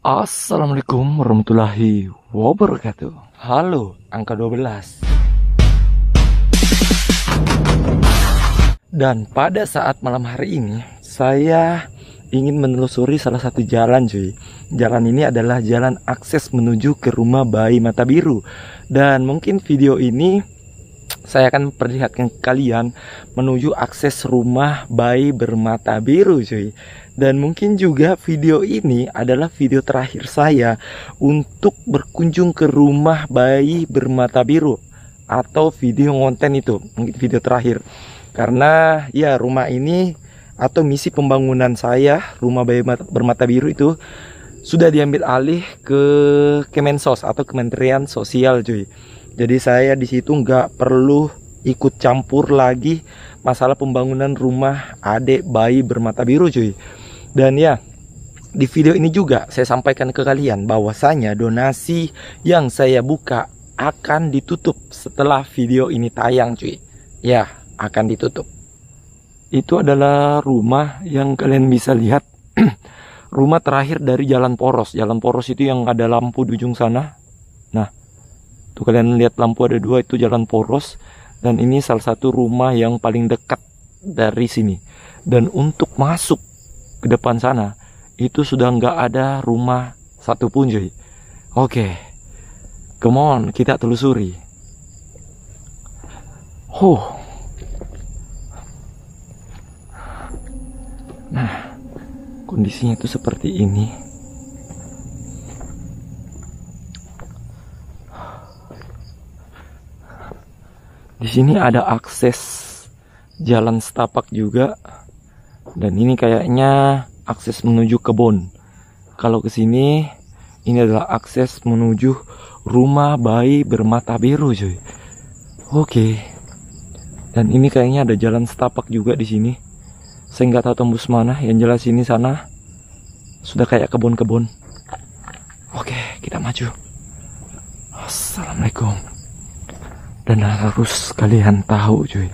Assalamualaikum warahmatullahi wabarakatuh. Halo, angka 12. Dan pada saat malam hari ini, saya ingin menelusuri salah satu jalan cuy. Jalan ini adalah jalan akses menuju ke rumah bayi mata biru. Dan mungkin video ini saya akan perlihatkan ke kalian menuju akses rumah bayi bermata biru cuy. Dan mungkin juga video ini adalah video terakhir saya untuk berkunjung ke rumah bayi bermata biru, atau video konten itu mungkin video terakhir. Karena ya rumah ini atau misi pembangunan saya, rumah bayi bermata biru itu sudah diambil alih ke Kemensos atau Kementerian Sosial cuy. Jadi saya di situ nggak perlu ikut campur lagi masalah pembangunan rumah adik bayi bermata biru cuy. Dan ya, di video ini juga saya sampaikan ke kalian bahwasanya donasi yang saya buka akan ditutup setelah video ini tayang cuy. Ya, akan ditutup. Itu adalah rumah yang kalian bisa lihat. Rumah terakhir dari Jalan Poros. Jalan Poros itu yang ada lampu di ujung sana. Nah, tuh kalian lihat lampu ada dua, itu Jalan Poros. Dan ini salah satu rumah yang paling dekat dari sini. Dan untuk masuk ke depan sana itu sudah nggak ada rumah satupun cuy. Oke, come on, kita telusuri. Nah, kondisinya itu seperti ini. Di sini ada akses jalan setapak juga. Dan ini kayaknya akses menuju kebun. Kalau ke sini, ini adalah akses menuju rumah bayi bermata biru, cuy. Oke. Dan ini kayaknya ada jalan setapak juga di sini. Saya nggak tahu tembus mana. Yang jelas ini sana sudah kayak kebun-kebun. Oke, kita maju. Assalamualaikum. Dan harus kalian tahu, cuy,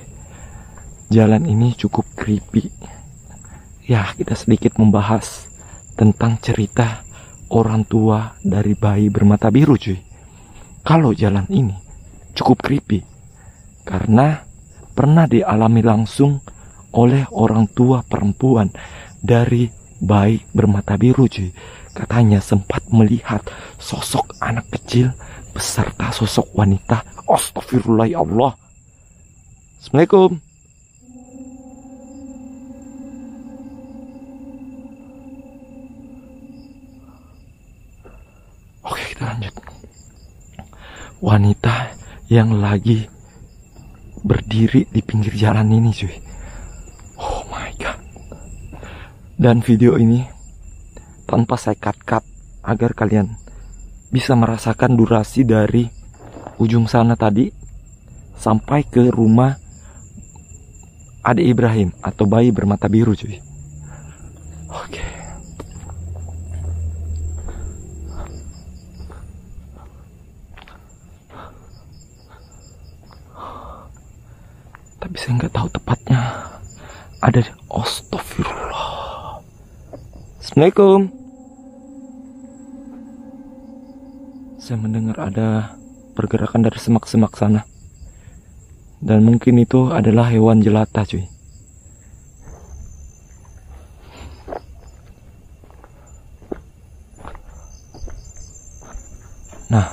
jalan ini cukup creepy. Ya, kita sedikit membahas tentang cerita orang tua dari bayi bermata biru cuy. Kalau jalan ini cukup creepy karena pernah dialami langsung oleh orang tua perempuan dari bayi bermata biru cuy. Katanya sempat melihat sosok anak kecil beserta sosok wanita. Astagfirullah ya Allah. Assalamualaikum. Oke, kita lanjut. Wanita yang lagi berdiri di pinggir jalan ini cuy. Oh my god. Dan video ini tanpa saya cut agar kalian bisa merasakan durasi dari ujung sana tadi sampai ke rumah adik Ibrahim atau bayi bermata biru cuy. Oke. Tapi saya nggak tahu tepatnya ada. Astagfirullah. Assalamualaikum. Saya mendengar ada pergerakan dari semak-semak sana. Dan mungkin itu adalah hewan jelata cuy. Nah,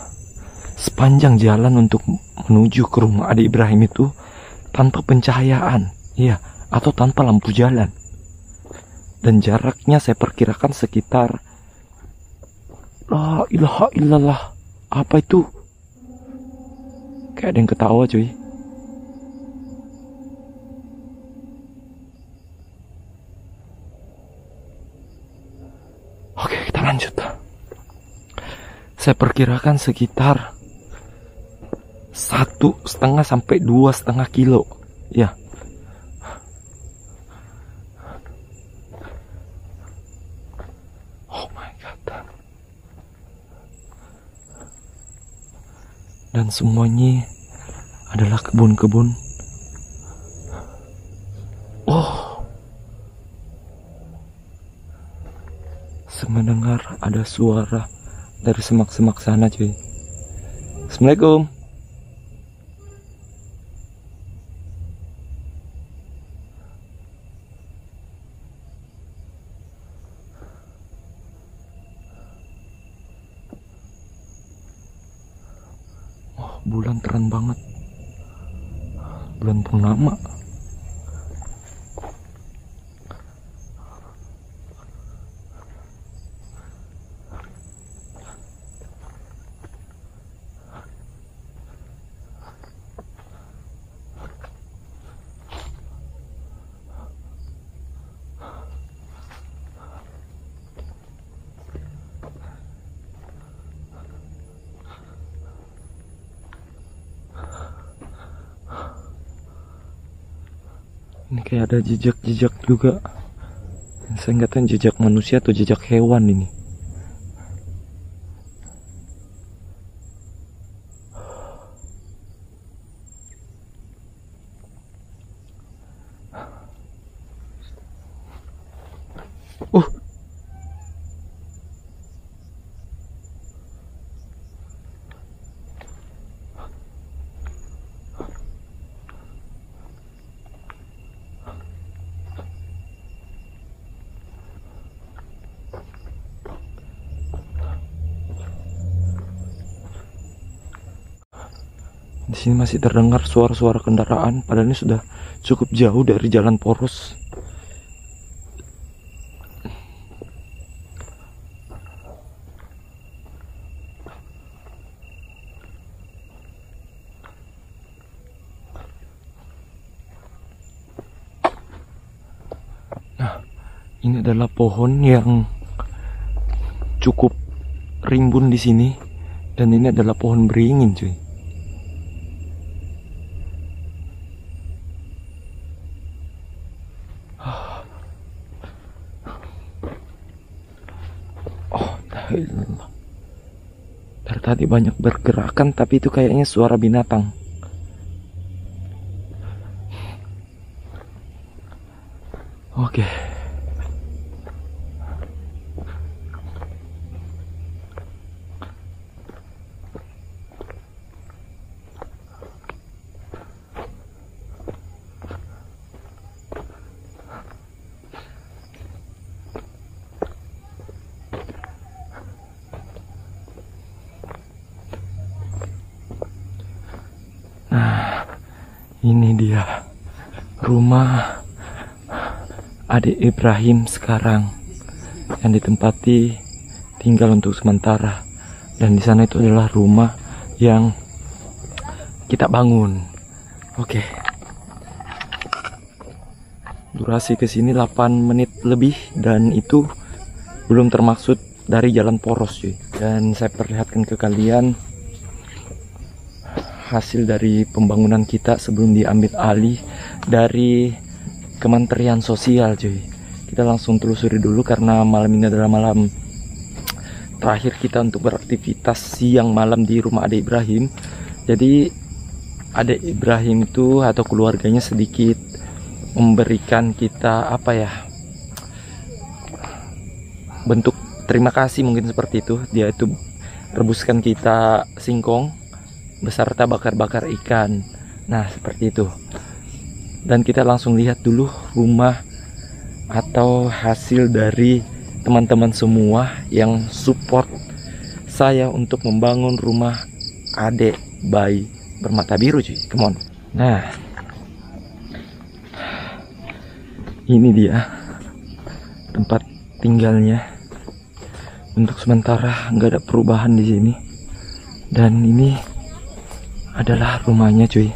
sepanjang jalan untuk menuju ke rumah adik Ibrahim itu tanpa pencahayaan, ya, atau tanpa lampu jalan. Dan jaraknya saya perkirakan sekitar, la ilaha illallah, apa itu? Kayak ada yang ketawa cuy. Oke, kita lanjut. Saya perkirakan sekitar 1,5 sampai 2,5 kilo. Ya. Oh my god. Dan semuanya adalah kebun-kebun. Oh. mendengar ada suara dari semak-semak sana cuy. Assalamualaikum. Oh, bulan terang banget. Bulan purnama. Ini kayak ada jejak-jejak juga. Saya nggak tahu jejak manusia atau jejak hewan ini. Uh, Di sini masih terdengar suara-suara kendaraan, padahal ini sudah cukup jauh dari jalan poros. Nah, ini adalah pohon yang cukup rimbun di sini, dan ini adalah pohon beringin, cuy. Dari tadi banyak bergerakan, tapi itu kayaknya suara binatang. Oke. Ini dia rumah adik Ibrahim sekarang yang ditempati tinggal untuk sementara, dan di sana itu adalah rumah yang kita bangun. Oke. Durasi ke sini 8 menit lebih, dan itu belum termaksud dari jalan poros, cuy. Dan saya perlihatkan ke kalian hasil dari pembangunan kita sebelum diambil alih dari Kementerian Sosial, cuy. Kita langsung telusuri dulu karena malam ini adalah malam terakhir kita untuk beraktivitas siang malam di rumah adik Ibrahim. Jadi adik Ibrahim itu atau keluarganya sedikit memberikan kita apa ya, bentuk terima kasih mungkin seperti itu. Dia itu rebuskan kita singkong beserta bakar-bakar ikan. Nah, seperti itu. Dan kita langsung lihat dulu rumah atau hasil dari teman-teman semua yang support saya untuk membangun rumah adik bayi bermata biru, cuy. Come on. Nah, ini dia tempat tinggalnya. Untuk sementara nggak ada perubahan di sini. Dan ini adalah rumahnya, cuy.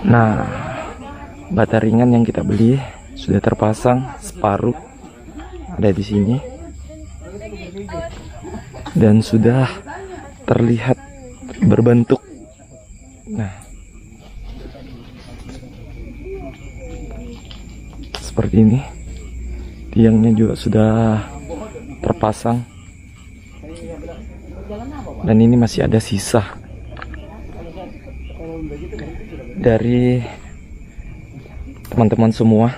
Nah, bata ringan yang kita beli sudah terpasang separuh, ada di sini, dan sudah terlihat berbentuk. Nah, seperti ini. Tiangnya juga sudah terpasang, dan ini masih ada sisa. dari teman-teman semua.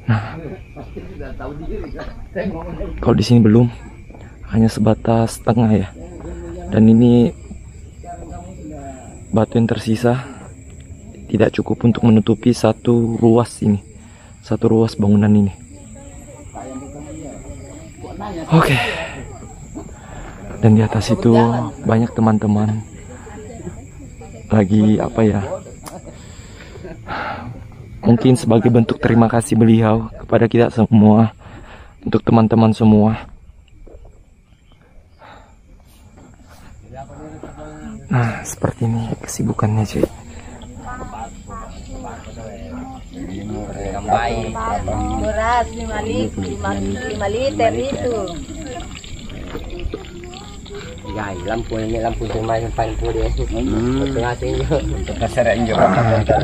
Nah, kalau di sini belum, hanya sebatas tengah ya. Dan ini batu yang tersisa tidak cukup untuk menutupi satu ruas ini, satu ruas bangunan ini. Oke. Dan di atas itu banyak teman-teman lagi apa ya, mungkin sebagai bentuk terima kasih beliau kepada kita semua, untuk teman-teman semua. Nah, seperti ini kesibukannya cuy. Beras 5 liter itu. Gay, lampu ini lampu cuma yang paling dia.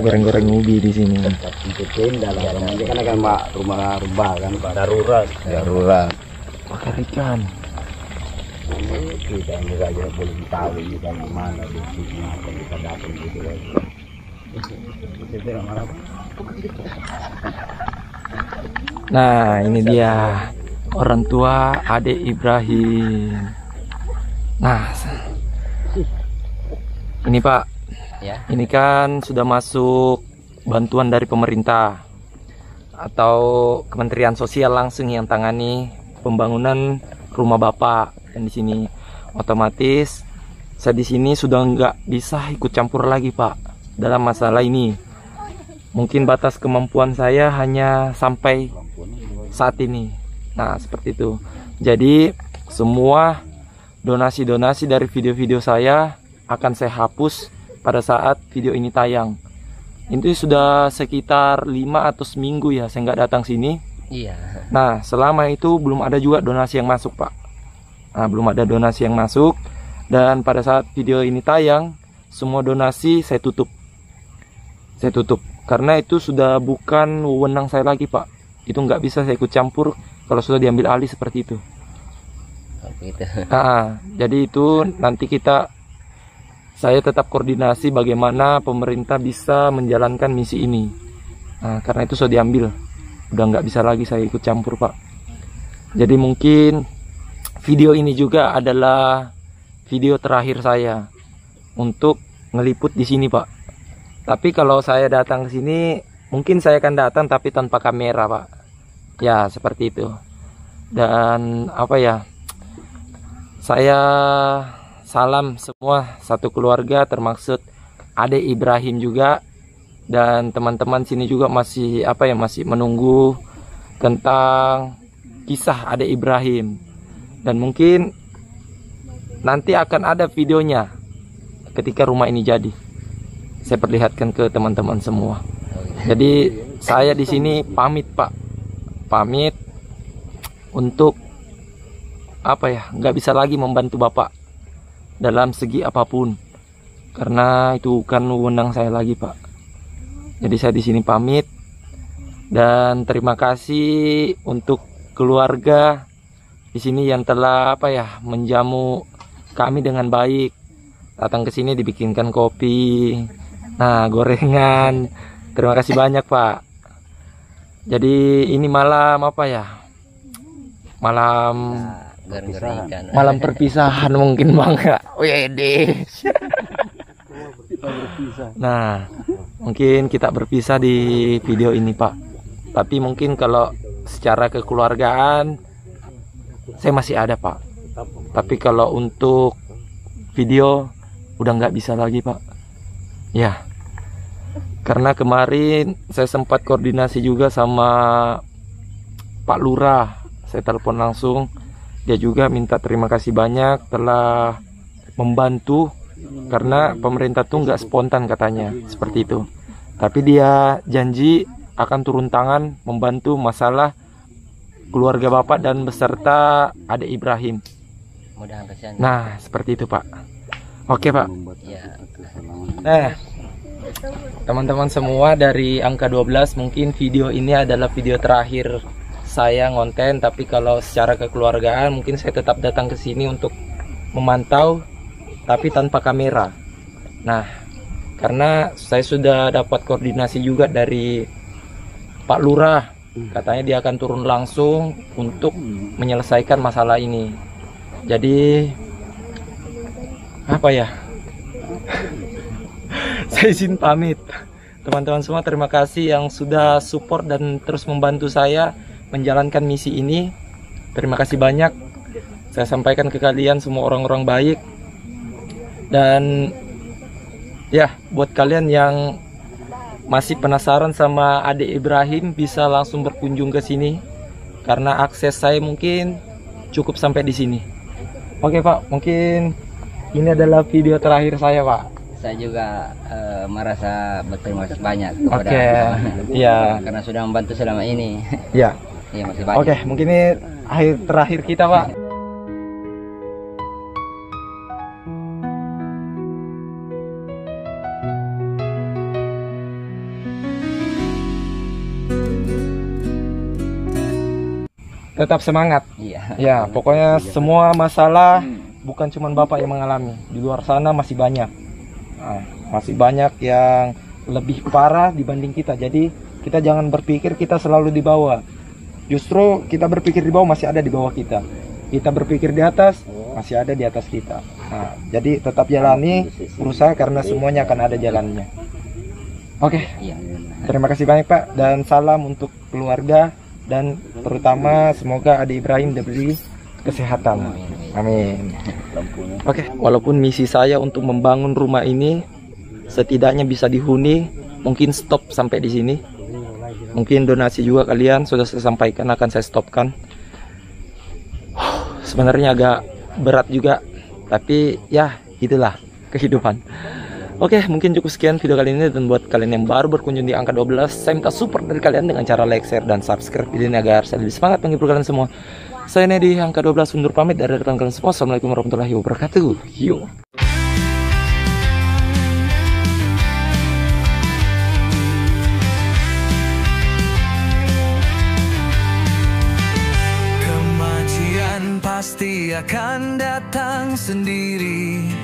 Goreng-goreng ubi di sini. Ikutin dalam aja kan agak rumah kan darurat. Makan ikan. Kita juga aja belum tahu ini kan mana bisnisnya kita dapat gitu lagi. Nah, ini dia orang tua adik Ibrahim. Nah, ini Pak, Ya. ini kan sudah masuk bantuan dari pemerintah atau Kementerian Sosial langsung yang tangani pembangunan rumah Bapak. Dan di sini otomatis saya di sini sudah nggak bisa ikut campur lagi Pak dalam masalah ini. Mungkin batas kemampuan saya hanya sampai saat ini. Nah, seperti itu. Jadi semua donasi-donasi dari video-video saya akan saya hapus pada saat video ini tayang. Itu sudah sekitar 5 atau seminggu ya saya nggak datang sini. Iya. Nah, selama itu belum ada juga donasi yang masuk Pak. Nah, belum ada donasi yang masuk. Dan pada saat video ini tayang, semua donasi saya tutup. Saya tutup karena itu sudah bukan wewenang saya lagi Pak. Itu nggak bisa saya ikut campur kalau sudah diambil alih seperti itu. Gitu. Nah, jadi itu nanti saya tetap koordinasi bagaimana pemerintah bisa menjalankan misi ini. Nah, karena itu sudah diambil, udah nggak bisa lagi saya ikut campur Pak. Jadi mungkin video ini juga adalah video terakhir saya untuk ngeliput di sini Pak. Tapi kalau saya datang ke sini, mungkin saya akan datang tapi tanpa kamera Pak. Ya seperti itu. Dan apa ya? Saya salam semua satu keluarga, termaksud adik Ibrahim juga, dan teman-teman sini juga masih masih menunggu tentang kisah adik Ibrahim. Dan mungkin nanti akan ada videonya ketika rumah ini jadi. Saya perlihatkan ke teman-teman semua. Jadi saya di sini pamit Pak, pamit untuk nggak bisa lagi membantu Bapak dalam segi apapun, karena itu bukan wewenang saya lagi Pak. Jadi saya di sini pamit dan terima kasih untuk keluarga di sini yang telah menjamu kami dengan baik. Datang ke sini dibikinkan kopi, nah gorengan. Terima kasih banyak Pak. Jadi ini malam malam perpisahan mungkin Bang. Wede. Nah, mungkin kita berpisah di video ini Pak. Tapi mungkin kalau secara kekeluargaan saya masih ada Pak. Tapi kalau untuk video udah nggak bisa lagi Pak. Ya. Karena kemarin saya sempat koordinasi juga sama Pak Lurah. Saya telepon langsung. Dia juga minta terima kasih banyak telah membantu, karena pemerintah tuh nggak spontan katanya seperti itu. Tapi dia janji akan turun tangan membantu masalah keluarga Bapak dan beserta adik Ibrahim. Nah seperti itu Pak. Oke Pak. Nah teman-teman semua, dari angka 12 mungkin video ini adalah video terakhir saya ngonten. Tapi kalau secara kekeluargaan mungkin saya tetap datang ke sini untuk memantau tapi tanpa kamera. Nah Karena saya sudah dapat koordinasi juga dari Pak Lurah, katanya dia akan turun langsung untuk menyelesaikan masalah ini. Jadi apa ya, saya izin pamit. Teman-teman semua, terima kasih yang sudah support dan terus membantu saya menjalankan misi ini. Terima kasih banyak. Saya sampaikan ke kalian semua orang-orang baik. Dan ya, buat kalian yang masih penasaran sama Adik Ibrahim, bisa langsung berkunjung ke sini karena akses saya mungkin cukup sampai di sini. Oke Pak, mungkin ini adalah video terakhir saya Pak. Saya juga merasa berterima kasih banyak kepada Oke, ya. karena sudah membantu selama ini. Ya. Iya, masih banyak. Oke, mungkin ini akhir terakhir kita Pak. Tetap semangat. Iya. Ya, pokoknya semua masalah bukan cuma Bapak yang mengalami. Di luar sana masih banyak. Nah, masih banyak yang lebih parah dibanding kita. Jadi kita jangan berpikir kita selalu di bawah. Justru kita berpikir di bawah, masih ada di bawah kita. Kita berpikir di atas, masih ada di atas kita. Nah, jadi tetap jalani, berusaha karena semuanya akan ada jalannya. Oke. Iya. Terima kasih banyak Pak, dan salam untuk keluarga, dan terutama semoga Adik Ibrahim diberi kesehatan. Amin. Oke, walaupun misi saya untuk membangun rumah ini setidaknya bisa dihuni, mungkin stop sampai di sini. Mungkin donasi juga kalian sudah saya sampaikan akan saya stopkan. Sebenarnya agak berat juga, tapi ya itulah kehidupan. Oke, mungkin cukup sekian video kali ini, dan buat kalian yang baru berkunjung di angka 12, saya minta support dari kalian dengan cara like, share, dan subscribe video ini agar saya lebih semangat menghibur kalian semua. Saya Nedi, angka 12 undur pamit dari depan kalian semua. Assalamualaikum warahmatullahi wabarakatuh. Yuk. Kemajuan pasti akan datang sendiri.